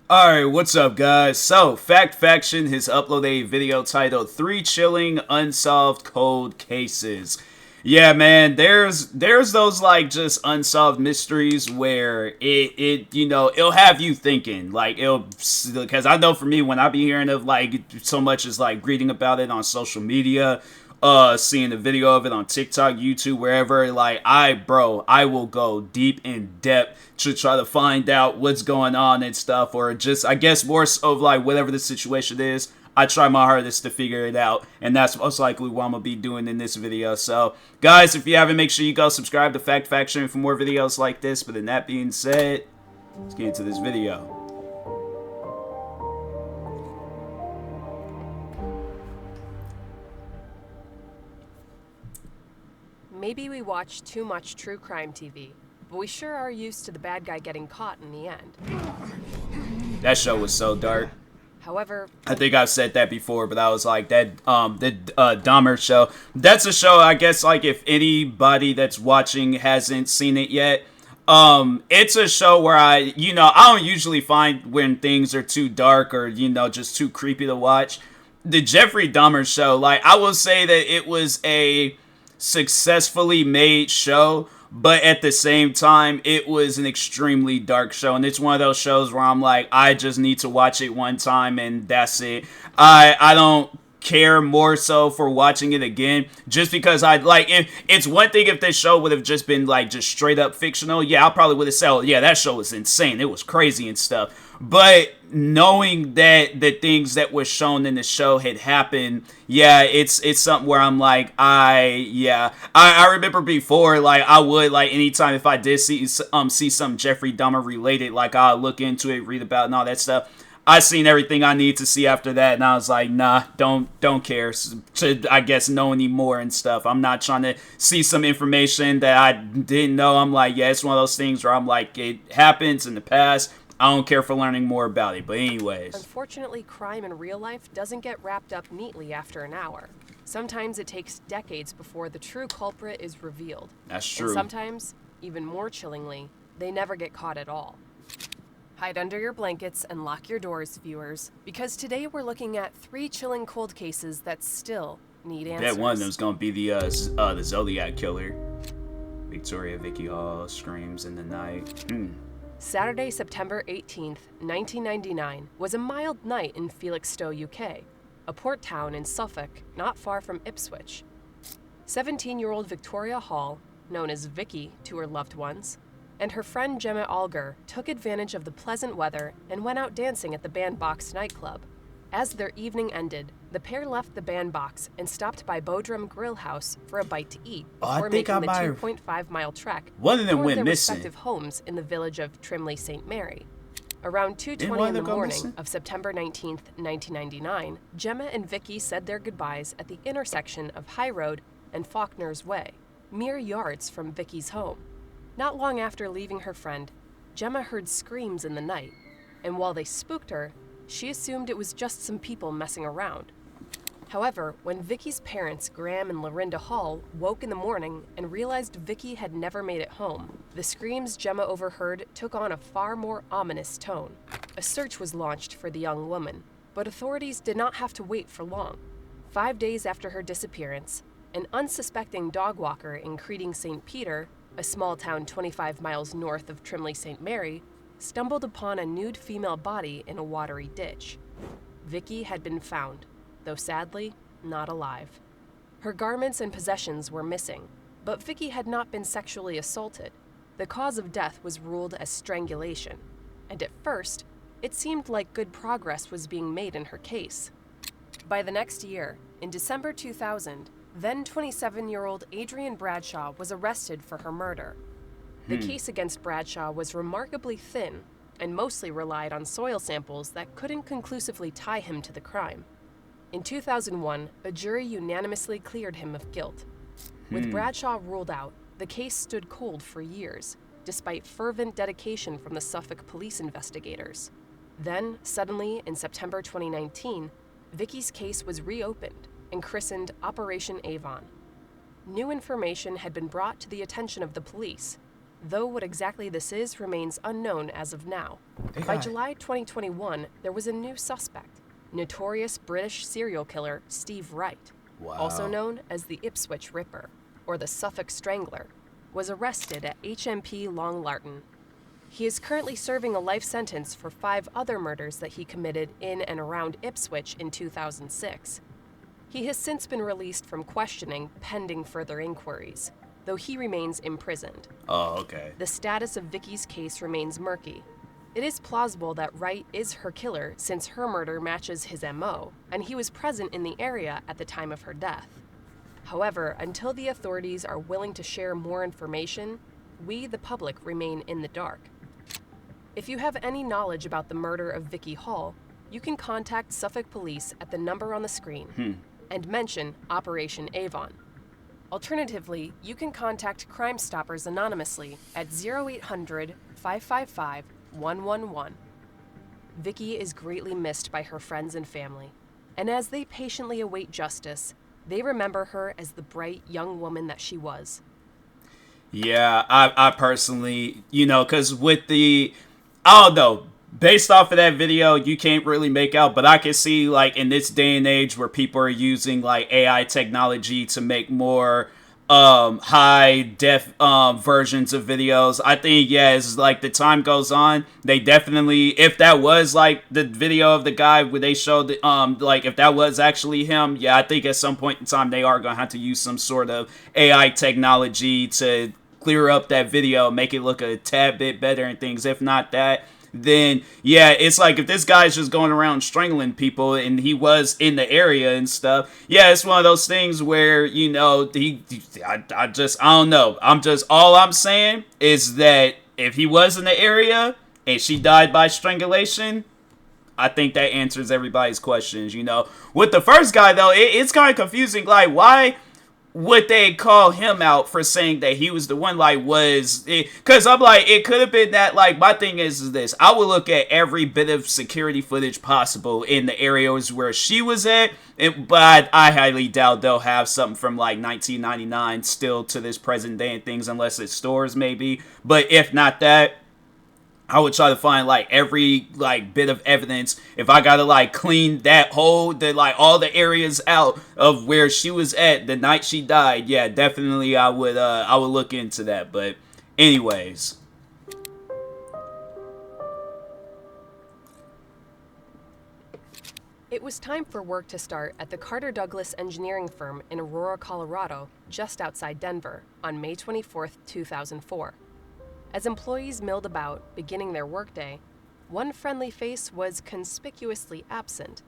Alright, what's up guys? So, Fact Faction has uploaded a video titled 3 Chilling Unsolved Cold Cases. Yeah, man, there's those like just unsolved mysteries where it'll have you thinking. Like because I know for me when I be hearing of like so much as like reading about it on social media, seeing the video of it on TikTok, YouTube, wherever, like I will go deep in depth to try to find out what's going on and stuff, or just I guess more so of like whatever the situation is. I try my hardest to figure it out, and that's most likely what I'm gonna be doing in this video. So, guys, if you haven't, make sure you go subscribe to Fact Faction for more videos like this. But then that being said, let's get into this video. Maybe we watch too much true crime TV, but we sure are used to the bad guy getting caught in the end. That show was so dark. However, I think I've said that before, but I was like the Dahmer show. That's a show I guess like if anybody that's watching hasn't seen it yet, it's a show where I don't usually find when things are too dark or just too creepy to watch. The Jeffrey Dahmer show, like I will say that it was a successfully made show, but at the same time it was an extremely dark show, and it's one of those shows where I'm like, I just need to watch it one time and that's it. I don't care more so for watching it again, just because I like if it's one thing if this show would have just been like just straight up fictional, yeah, I probably would have said, oh, yeah, that show was insane, it was crazy and stuff. But knowing that the things that were shown in the show had happened, yeah, it's something where I'm like, I remember before, like I would like anytime if I did see some Jeffrey Dahmer related, like I'll look into it, read about it and all that stuff. I seen everything I need to see after that, and I was like, nah, don't care to, I guess, know anymore and stuff. I'm not trying to see some information that I didn't know. I'm like, yeah, it's one of those things where I'm like, it happens in the past. I don't care for learning more about it. But anyways. Unfortunately, crime in real life doesn't get wrapped up neatly after an hour. Sometimes it takes decades before the true culprit is revealed. That's true. And sometimes, even more chillingly, they never get caught at all. Hide under your blankets and lock your doors, viewers, because today we're looking at 3 chilling cold cases that still need answers. That one of them's gonna be the Zodiac killer. Victoria Vicky Hall screams in the night. Saturday, September 18th, 1999, was a mild night in Felixstowe, UK, a port town in Suffolk, not far from Ipswich. 17-year-old Victoria Hall, known as Vicky to her loved ones, and her friend Gemma Alger took advantage of the pleasant weather and went out dancing at the Bandbox nightclub. As their evening ended, the pair left the Bandbox and stopped by Bodrum Grill House for a bite to eat before making the 2.5-mile trek one of them toward went their missing. respective homes in the village of Trimley St. Mary. Around 2:20 in the morning of September 19th, 1999, Gemma and Vicky said their goodbyes at the intersection of High Road and Faulkner's Way, mere yards from Vicky's home. Not long after leaving her friend, Gemma heard screams in the night, and while they spooked her, she assumed it was just some people messing around. However, when Vicky's parents, Graham and Lorinda Hall, woke in the morning and realized Vicky had never made it home, the screams Gemma overheard took on a far more ominous tone. A search was launched for the young woman, but authorities did not have to wait for long. 5 days after her disappearance, an unsuspecting dog walker in Creeding St. Peter, a small town 25 miles north of Trimley St. Mary, stumbled upon a nude female body in a watery ditch. Vicky had been found, though sadly, not alive. Her garments and possessions were missing, but Vicky had not been sexually assaulted. The cause of death was ruled as strangulation, and at first, it seemed like good progress was being made in her case. By the next year, in December 2000, then 27-year-old Adrienne Bradshaw was arrested for her murder. The case against Bradshaw was remarkably thin and mostly relied on soil samples that couldn't conclusively tie him to the crime. In 2001, a jury unanimously cleared him of guilt. With Bradshaw ruled out, the case stood cold for years, despite fervent dedication from the Suffolk police investigators. Then, suddenly, in September 2019, Vicky's case was reopened and christened Operation Avon. New information had been brought to the attention of the police, though what exactly this is remains unknown as of now. By July 2021, there was a new suspect, notorious British serial killer Steve Wright, also known as the Ipswich Ripper, or the Suffolk Strangler, was arrested at HMP Long Lartin. He is currently serving a life sentence for 5 other murders that he committed in and around Ipswich in 2006. He has since been released from questioning pending further inquiries, though he remains imprisoned. Oh, okay. The status of Vicky's case remains murky. It is plausible that Wright is her killer since her murder matches his MO, and he was present in the area at the time of her death. However, until the authorities are willing to share more information, we, the public, remain in the dark. If you have any knowledge about the murder of Vicky Hall, you can contact Suffolk Police at the number on the screen and mention Operation Avon. Alternatively, you can contact Crime Stoppers anonymously at 0800 555 111. Vicky is greatly missed by her friends and family, and as they patiently await justice, they remember her as the bright young woman that she was. Yeah, I personally, because with I don't know, based off of that video, you can't really make out, but I can see, like, in this day and age where people are using, like, AI technology to make more high-def versions of videos, I think, as, like, the time goes on, they definitely, if that was, like, the video of the guy where they showed, like, if that was actually him, I think at some point in time they are going to have to use some sort of AI technology to clear up that video, make it look a tad bit better and things. If not that, then it's like if this guy's just going around strangling people and he was in the area and stuff, it's one of those things where, I don't know. All I'm saying is that if he was in the area and she died by strangulation, I think that answers everybody's questions, With the first guy, though, it's kind of confusing. Like, why would they call him out for saying that he was the one? Like, because I'm like, it could have been that. Like, my thing is this: I would look at every bit of security footage possible in the areas where she was at, but I highly doubt they'll have something from like 1999 still to this present day and things, unless it's stores maybe. But if not that, I would try to find like every like bit of evidence. If I gotta like clean that all the areas out of where she was at the night she died, definitely I would look into that. But anyways, it was time for work to start at the Carter Douglas engineering firm in Aurora, Colorado, just outside Denver, on May 24, 2004. As employees milled about, beginning their workday, one friendly face was conspicuously absent.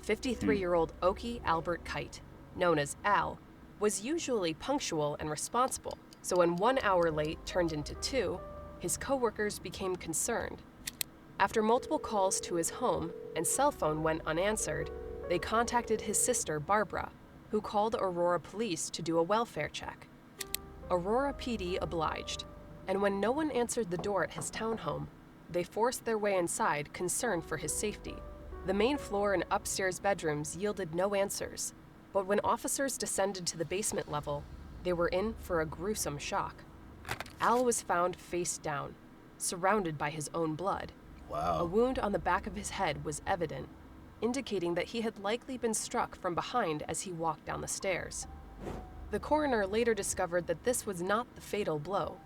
53-year-old Oki Albert Kite, known as Al, was usually punctual and responsible, so when 1 hour late turned into 2, his coworkers became concerned. After multiple calls to his home and cell phone went unanswered, they contacted his sister, Barbara, who called Aurora Police to do a welfare check. Aurora PD obliged, and when no one answered the door at his townhome, they forced their way inside, concerned for his safety. The main floor and upstairs bedrooms yielded no answers, but when officers descended to the basement level, they were in for a gruesome shock. Al was found face down, surrounded by his own blood. Wow. A wound on the back of his head was evident, indicating that he had likely been struck from behind as he walked down the stairs. The coroner later discovered that this was not the fatal blow.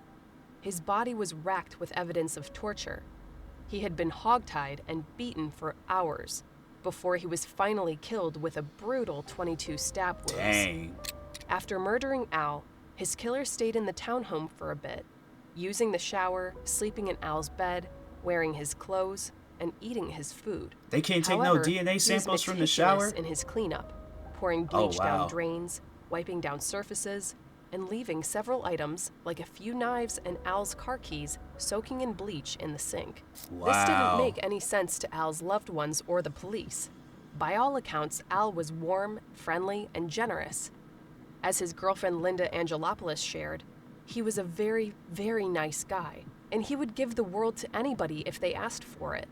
His body was racked with evidence of torture. He had been hogtied and beaten for hours before he was finally killed with a brutal 22 stab wounds. Dang. After murdering Al, his killer stayed in the townhome for a bit, using the shower, sleeping in Al's bed, wearing his clothes, and eating his food. They can't take no DNA samples from the shower? In his cleanup, pouring bleach down drains, wiping down surfaces, and leaving several items, like a few knives and Al's car keys, soaking in bleach in the sink. Wow. This didn't make any sense to Al's loved ones or the police. By all accounts, Al was warm, friendly, and generous. As his girlfriend Linda Angelopoulos shared, he was a very, very nice guy, and he would give the world to anybody if they asked for it.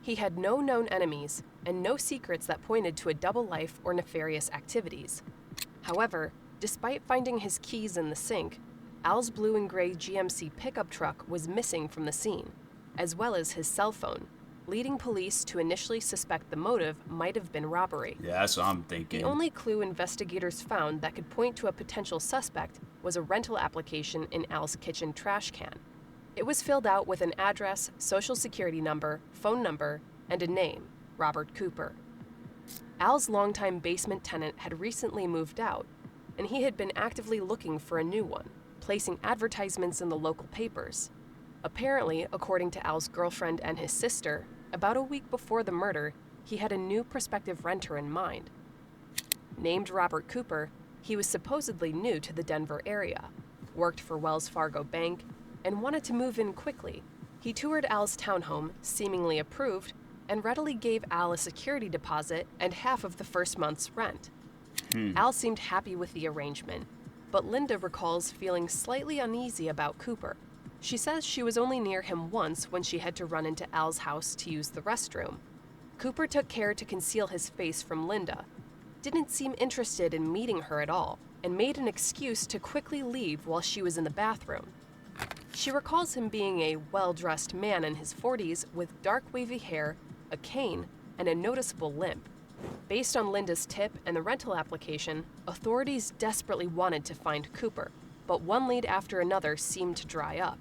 He had no known enemies, and no secrets that pointed to a double life or nefarious activities. However, despite finding his keys in the sink, Al's blue and gray GMC pickup truck was missing from the scene, as well as his cell phone, leading police to initially suspect the motive might have been robbery. Yeah, that's what I'm thinking. The only clue investigators found that could point to a potential suspect was a rental application in Al's kitchen trash can. It was filled out with an address, social security number, phone number, and a name, Robert Cooper. Al's longtime basement tenant had recently moved out, and he had been actively looking for a new one, placing advertisements in the local papers. Apparently, according to Al's girlfriend and his sister, about a week before the murder, he had a new prospective renter in mind. Named Robert Cooper, he was supposedly new to the Denver area, worked for Wells Fargo Bank, and wanted to move in quickly. He toured Al's townhome, seemingly approved, and readily gave Al a security deposit and half of the first month's rent. Al seemed happy with the arrangement, but Linda recalls feeling slightly uneasy about Cooper. She says she was only near him once when she had to run into Al's house to use the restroom. Cooper took care to conceal his face from Linda, didn't seem interested in meeting her at all, and made an excuse to quickly leave while she was in the bathroom. She recalls him being a well-dressed man in his 40s with dark wavy hair, a cane, and a noticeable limp. Based on Linda's tip and the rental application, authorities desperately wanted to find Cooper, but one lead after another seemed to dry up.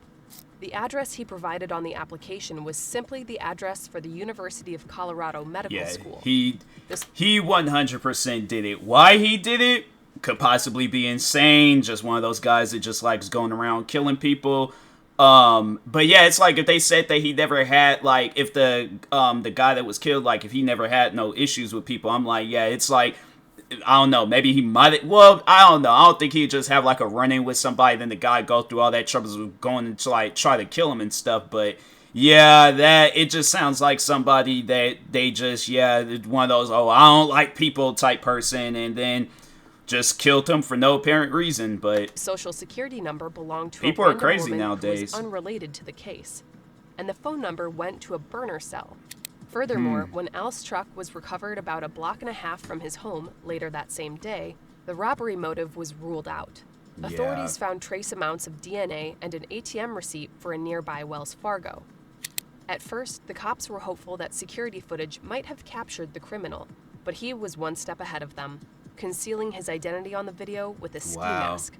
The address he provided on the application was simply the address for the University of Colorado Medical School. He 100% did it. Why he did it could possibly be insane. Just one of those guys that just likes going around killing people. But yeah, it's like if they said that he never had, like, if the guy that was killed, like, if he never had no issues with people, I'm like, yeah, it's like, I don't know, maybe he might, well, I don't know, I don't think he'd just have, like, a run-in with somebody, then the guy go through all that troubles of going to, like, try to kill him and stuff, but yeah, it just sounds like somebody that they just, one of those, oh, I don't like people type person, and then just killed him for no apparent reason. But social security number belonged to people a are crazy woman nowadays. who was unrelated to the case, and the phone number went to a burner cell. Furthermore, when Al's truck was recovered about a block and a half from his home later that same day, the robbery motive was ruled out. Authorities found trace amounts of DNA and an ATM receipt for a nearby Wells Fargo. At first, the cops were hopeful that security footage might have captured the criminal, but he was one step ahead of them, concealing his identity on the video with a ski mask.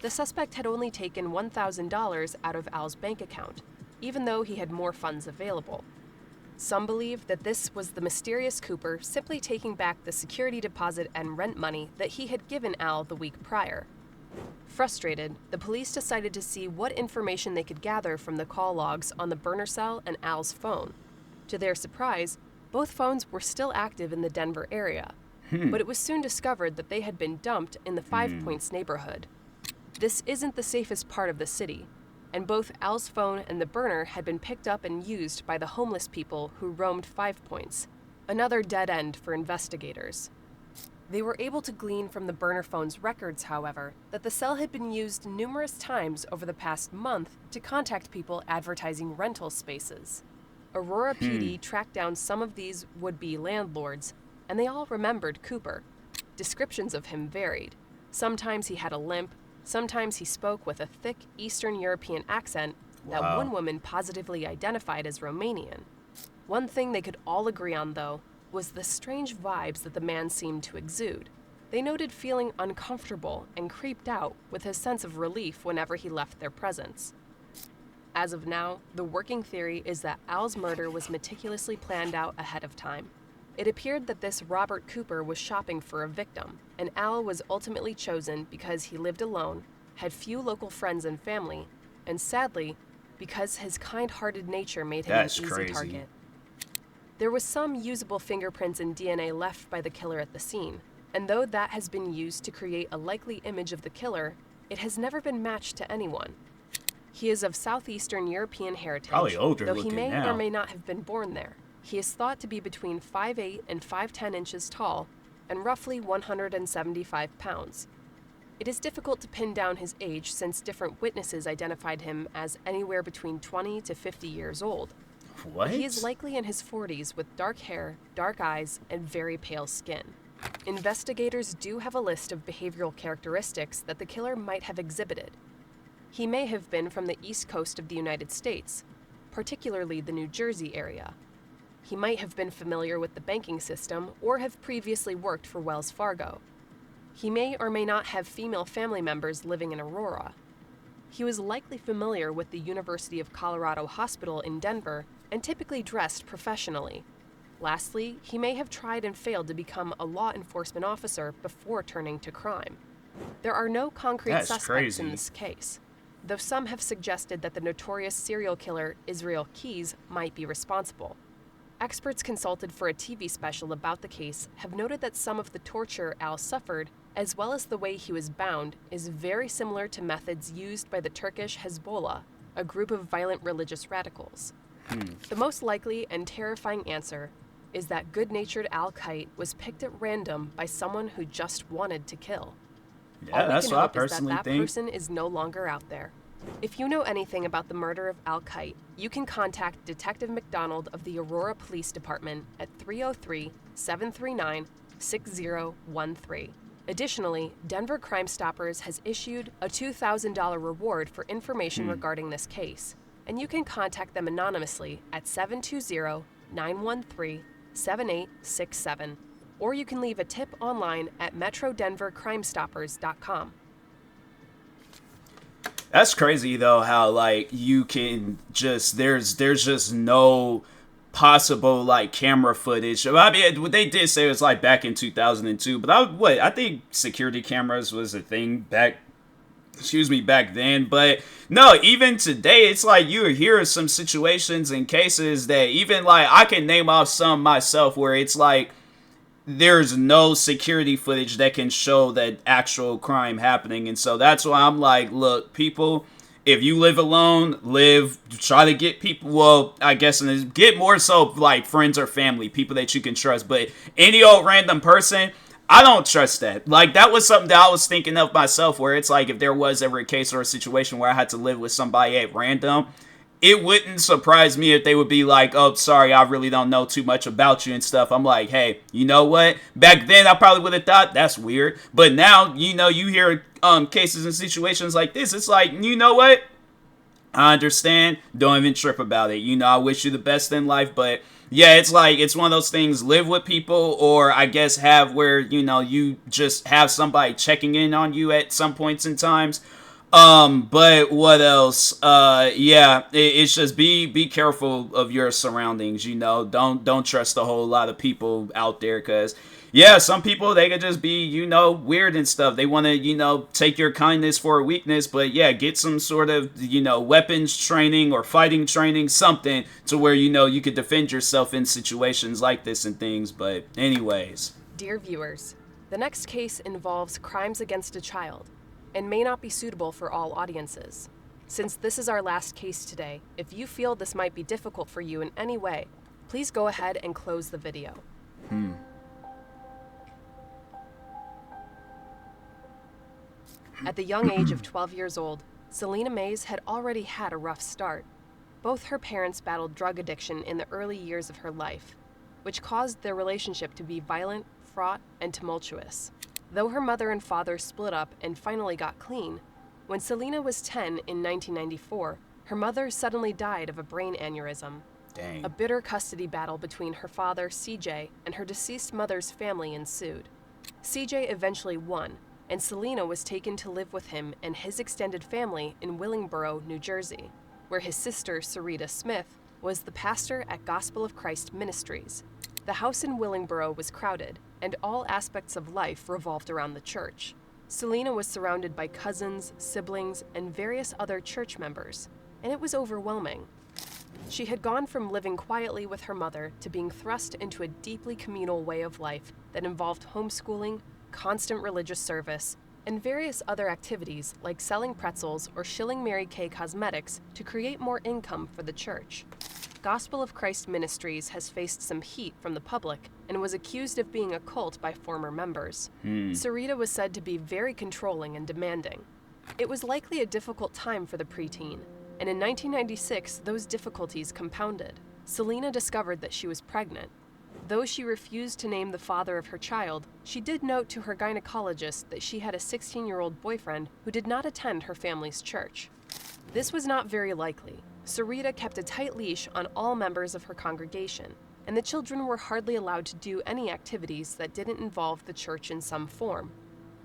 The suspect had only taken $1,000 out of Al's bank account, even though he had more funds available. Some believe that this was the mysterious Cooper simply taking back the security deposit and rent money that he had given Al the week prior. Frustrated, the police decided to see what information they could gather from the call logs on the burner cell and Al's phone. To their surprise, both phones were still active in the Denver area, but it was soon discovered that they had been dumped in the Five Points neighborhood. This isn't the safest part of the city, and both Al's phone and the burner had been picked up and used by the homeless people who roamed 5 Points, another dead end for investigators. They were able to glean from the burner phone's records, however, that the cell had been used numerous times over the past month to contact people advertising rental spaces. Aurora PD tracked down some of these would-be landlords, and they all remembered Cooper. Descriptions of him varied. Sometimes he had a limp, sometimes he spoke with a thick Eastern European accent that one woman positively identified as Romanian. One thing they could all agree on, though, was the strange vibes that the man seemed to exude. They noted feeling uncomfortable and creeped out with a sense of relief whenever he left their presence. As of now, the working theory is that Al's murder was meticulously planned out ahead of time. It appeared that this Robert Cooper was shopping for a victim, and Al was ultimately chosen because he lived alone, had few local friends and family, and sadly, because his kind-hearted nature made him an easy target. There was some usable fingerprints and DNA left by the killer at the scene, and though that has been used to create a likely image of the killer, it has never been matched to anyone. He is of Southeastern European heritage, probably older though he looking may now. or may not have been born there. He is thought to be between 5'8" and 5'10" inches tall and roughly 175 pounds. It is difficult to pin down his age since different witnesses identified him as anywhere between 20 to 50 years old. What? He is likely in his 40s with dark hair, dark eyes, and very pale skin. Investigators do have a list of behavioral characteristics that the killer might have exhibited. He may have been from the East Coast of the United States, particularly the New Jersey area. He might have been familiar with the banking system or have previously worked for Wells Fargo. He may or may not have female family members living in Aurora. He was likely familiar with the University of Colorado Hospital in Denver and typically dressed professionally. Lastly, he may have tried and failed to become a law enforcement officer before turning to crime. There are no concrete suspects in this case, though some have suggested that the notorious serial killer Israel Keyes might be responsible. Experts consulted for a TV special about the case have noted that some of the torture Al suffered, as well as the way he was bound, is very similar to methods used by the Turkish Hezbollah, a group of violent religious radicals. The most likely and terrifying answer is that good-natured Al Kite was picked at random by someone who just wanted to kill. Yeah, that's what I personally think. That person is no longer out there. If you know anything about the murder of Al Kite, you can contact Detective McDonald of the Aurora Police Department at 303-739-6013. Additionally, Denver Crime Stoppers has issued a $2,000 reward for information regarding this case, and you can contact them anonymously at 720-913-7867, or you can leave a tip online at metrodenvercrimestoppers.com. That's crazy though, how like you can just there's just no possible like camera footage. I mean, what they did say was like back in 2002, but I think security cameras was a thing back then. But no, even today, it's like you hear some situations and cases that even like I can name off some myself where it's like there's no security footage that can show that actual crime happening. And so that's why I'm like, look, people, if you live alone, try to get people, well, I guess, and get more so like friends or family, people that you can trust. But any old random person, I don't trust that. Like, that was something that I was thinking of myself, where it's like if there was ever a case or a situation where I had to live with somebody at random, it wouldn't surprise me if they would be like, oh, sorry, I really don't know too much about you and stuff. I'm like, hey, you know what? Back then, I probably would have thought that's weird. But now, you know, you hear cases and situations like this. It's like, you know what? I understand. Don't even trip about it. You know, I wish you the best in life. But yeah, it's like, it's one of those things, live with people, or I guess have where, you know, you just have somebody checking in on you at some points in times. But what else? Yeah, it's just be careful of your surroundings, you know, don't trust a whole lot of people out there, cause yeah, some people, they could just be, you know, weird and stuff. They want to, you know, take your kindness for a weakness, but yeah, get some sort of, you know, weapons training or fighting training, something to where, you know, you could defend yourself in situations like this and things. But anyways. Dear viewers, the next case involves crimes against a child and may not be suitable for all audiences. Since this is our last case today, if you feel this might be difficult for you in any way, please go ahead and close the video. At the young age of 12 years old, Selena Mays had already had a rough start. Both her parents battled drug addiction in the early years of her life, which caused their relationship to be violent, fraught, and tumultuous. Though her mother and father split up and finally got clean, when Selena was 10 in 1994, her mother suddenly died of a brain aneurysm. Dang. A bitter custody battle between her father, CJ, and her deceased mother's family ensued. CJ eventually won, and Selena was taken to live with him and his extended family in Willingboro, New Jersey, where his sister, Sarita Smith, was the pastor at Gospel of Christ Ministries. The house in Willingboro was crowded, and all aspects of life revolved around the church. Selena was surrounded by cousins, siblings, and various other church members, and it was overwhelming. She had gone from living quietly with her mother to being thrust into a deeply communal way of life that involved homeschooling, constant religious service, and various other activities like selling pretzels or shilling Mary Kay cosmetics to create more income for the church. Gospel of Christ Ministries has faced some heat from the public and was accused of being a cult by former members. Sarita was said to be very controlling and demanding. It was likely a difficult time for the preteen, and in 1996, those difficulties compounded. Selena discovered that she was pregnant. Though she refused to name the father of her child, she did note to her gynecologist that she had a 16-year-old boyfriend who did not attend her family's church. This was not very likely. Sarita kept a tight leash on all members of her congregation, and the children were hardly allowed to do any activities that didn't involve the church in some form.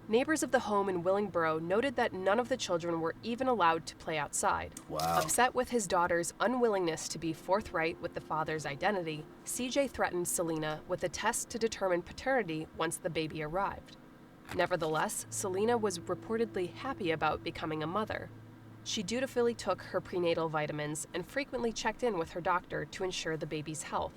Neighbors of the home in Willingboro noted that none of the children were even allowed to play outside. Wow. Upset with his daughter's unwillingness to be forthright with the father's identity, CJ threatened Selena with a test to determine paternity once the baby arrived. Nevertheless, Selena was reportedly happy about becoming a mother. She dutifully took her prenatal vitamins and frequently checked in with her doctor to ensure the baby's health.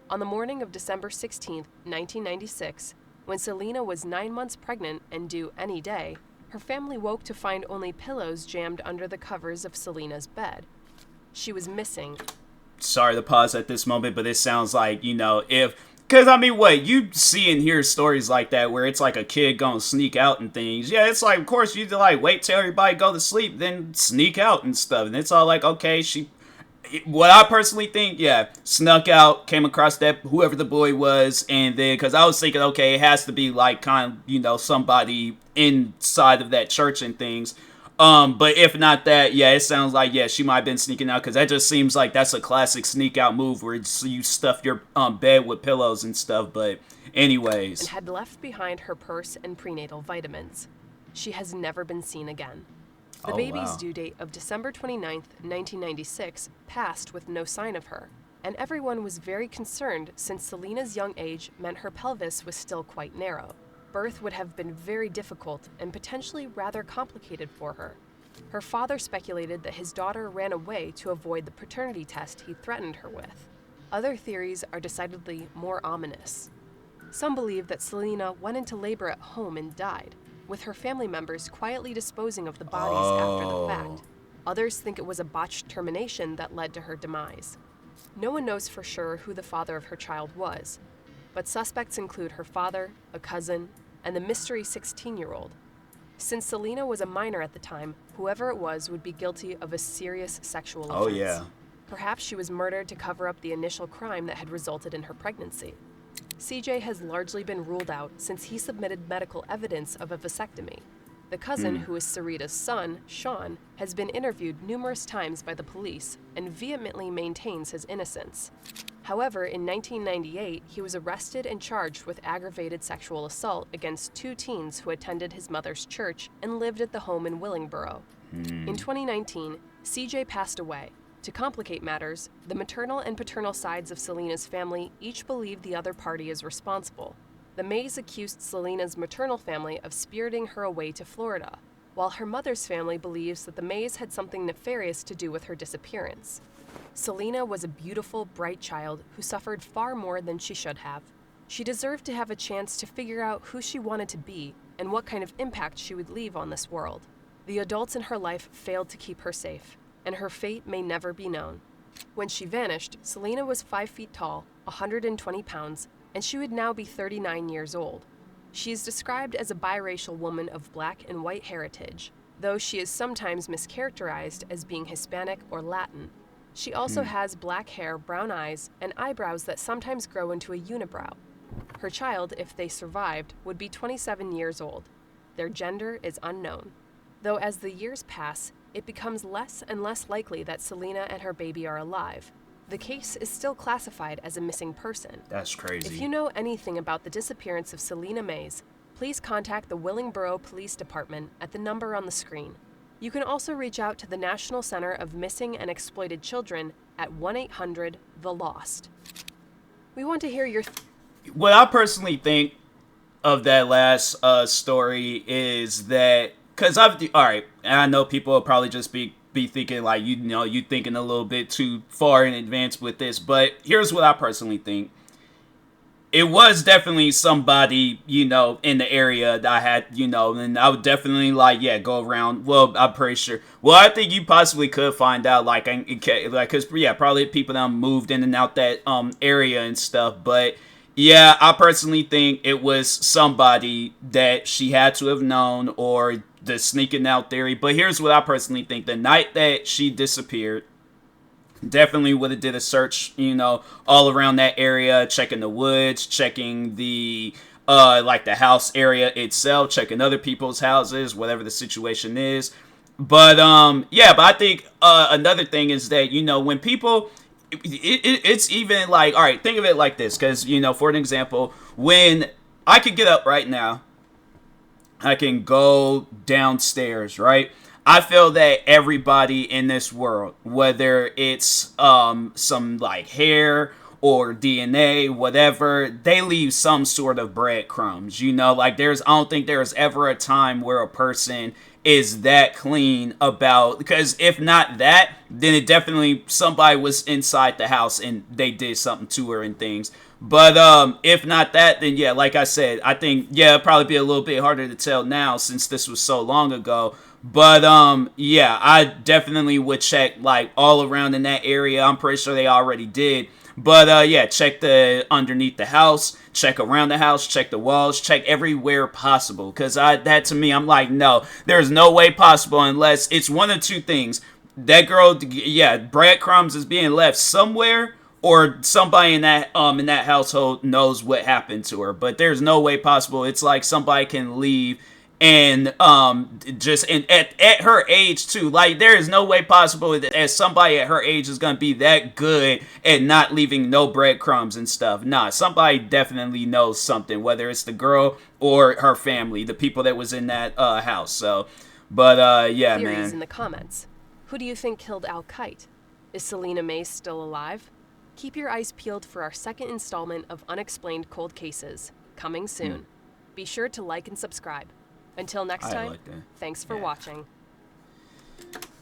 On the morning of December 16, 1996, when Selena was 9 months pregnant and due any day, her family woke to find only pillows jammed under the covers of Selena's bed. She was missing. Sorry to pause at this moment, but it sounds like, because, what, you see and hear stories like that where it's like a kid gonna sneak out and things. Yeah, it's like, of course, you wait till everybody go to sleep, then sneak out and stuff. And it's all like, okay, what I personally think, snuck out, came across that, whoever the boy was, and then, because I was thinking, okay, it has to be somebody inside of that church and things. But if not that, it sounds like, she might have been sneaking out, because that just seems like that's a classic sneak out move where you stuff your bed with pillows and stuff, but anyways. And had left behind her purse and prenatal vitamins. She has never been seen again. The baby's due date of December 29th, 1996 passed with no sign of her, and everyone was very concerned since Selena's young age meant her pelvis was still quite narrow. Birth would have been very difficult and potentially rather complicated for her. Her father speculated that his daughter ran away to avoid the paternity test he threatened her with. Other theories are decidedly more ominous. Some believe that Selena went into labor at home and died, with her family members quietly disposing of the bodies after the fact. Others think it was a botched termination that led to her demise. No one knows for sure who the father of her child was, but suspects include her father, a cousin, and the mystery 16-year-old. Since Selena was a minor at the time, whoever it was would be guilty of a serious sexual offense. Oh, yeah. Perhaps she was murdered to cover up the initial crime that had resulted in her pregnancy. CJ has largely been ruled out since he submitted medical evidence of a vasectomy. The cousin, who is Sarita's son, Sean, has been interviewed numerous times by the police and vehemently maintains his innocence. However, in 1998, he was arrested and charged with aggravated sexual assault against 2 teens who attended his mother's church and lived at the home in Willingboro. In 2019, CJ passed away. To complicate matters, the maternal and paternal sides of Selena's family each believe the other party is responsible. The Mays accused Selena's maternal family of spiriting her away to Florida, while her mother's family believes that the Mays had something nefarious to do with her disappearance. Selena was a beautiful, bright child who suffered far more than she should have. She deserved to have a chance to figure out who she wanted to be and what kind of impact she would leave on this world. The adults in her life failed to keep her safe, and her fate may never be known. When she vanished, Selena was 5 feet tall, 120 pounds, and she would now be 39 years old. She is described as a biracial woman of black and white heritage, though she is sometimes mischaracterized as being Hispanic or Latin. She also has black hair, brown eyes, and eyebrows that sometimes grow into a unibrow. Her child, if they survived, would be 27 years old. Their gender is unknown, though as the years pass, it becomes less and less likely that Selena and her baby are alive. The case is still classified as a missing person. That's crazy. If you know anything about the disappearance of Selena Mays, please contact the Willingboro Police Department at the number on the screen. You can also reach out to the National Center of Missing and Exploited Children at 1-800-THE-LOST. We want to hear your... What I personally think of that last story is that... Because alright, and I know people will probably just be thinking like, you thinking a little bit too far in advance with this, but here's what I personally think. It was definitely somebody, in the area that I had, and I would definitely, go around. Well, I'm pretty sure. Well, I think you possibly could find out, because, probably people that moved in and out that area and stuff, but, yeah, I personally think it was somebody that she had to have known, or the sneaking out theory. But here's what I personally think. The night that she disappeared, definitely would have did a search, all around that area, checking the woods, checking the the house area itself, checking other people's houses, whatever the situation is. But yeah, but I think another thing is that, you know, when people, it's even like, all right, think of it like this, because, you know, for an example, when I could get up right now, I can go downstairs, right? I feel that everybody in this world, whether it's some like hair or DNA, whatever, they leave some sort of breadcrumbs. You know, like I don't think there's ever a time where a person is that clean about, because if not that, then it definitely somebody was inside the house and they did something to her and things. But if not that, then yeah, like I said, I think yeah, it'd probably be a little bit harder to tell now since this was so long ago. But yeah, I definitely would check like all around in that area. I'm pretty sure they already did. But yeah, check the underneath the house, check around the house, check the walls, check everywhere possible. Cause that to me, I'm like, no, there's no way possible unless it's one of two things. That girl, yeah, breadcrumbs is being left somewhere, or somebody in that household knows what happened to her. But there's no way possible. It's like somebody can leave and just and at her age too, like there is no way possible that as somebody at her age is gonna be that good at not leaving no breadcrumbs and stuff. Nah, somebody definitely knows something, whether it's the girl or her family, the people that was in that house. So but yeah, Theories man, in the comments. Who do you think killed Al Kite? Is Selena May still alive? Keep your eyes peeled for our second installment of Unexplained Cold Cases, coming soon. Be sure to like and subscribe. Until next time, thanks for watching.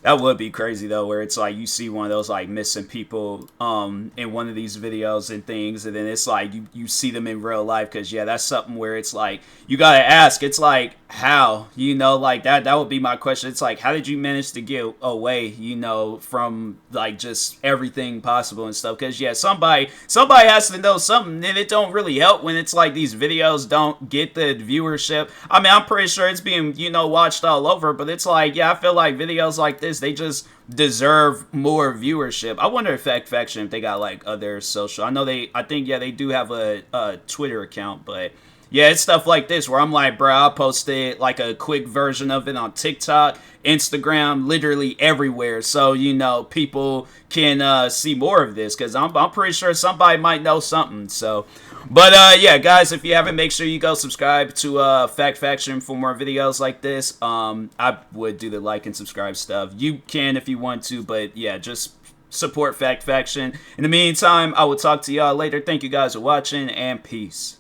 That would be crazy though, where it's like you see one of those like missing people in one of these videos and things, and then it's like you see them in real life, because yeah, that's something where it's like you gotta ask, it's like how, you know, like that would be my question. It's like, how did you manage to get away, you know, from like just everything possible and stuff? Because yeah, somebody has to know something, and it don't really help when it's like these videos don't get the viewership. I mean, I'm pretty sure it's being, you know, watched all over, but it's like, yeah, I feel like videos like this, they just deserve more viewership. I wonder if Fact Faction, if they got like other social, I think yeah, they do have a Twitter account, but yeah, it's stuff like this where I'm like, bro, I'll post it like a quick version of it on TikTok, Instagram, literally everywhere, so you know people can see more of this, because I'm pretty sure somebody might know something. So but yeah, guys, if you haven't, make sure you go subscribe to Fact Faction for more videos like this. I would do the like and subscribe stuff. You can if you want to, but yeah, just support Fact Faction. In the meantime, I will talk to y'all later. Thank you guys for watching, and peace.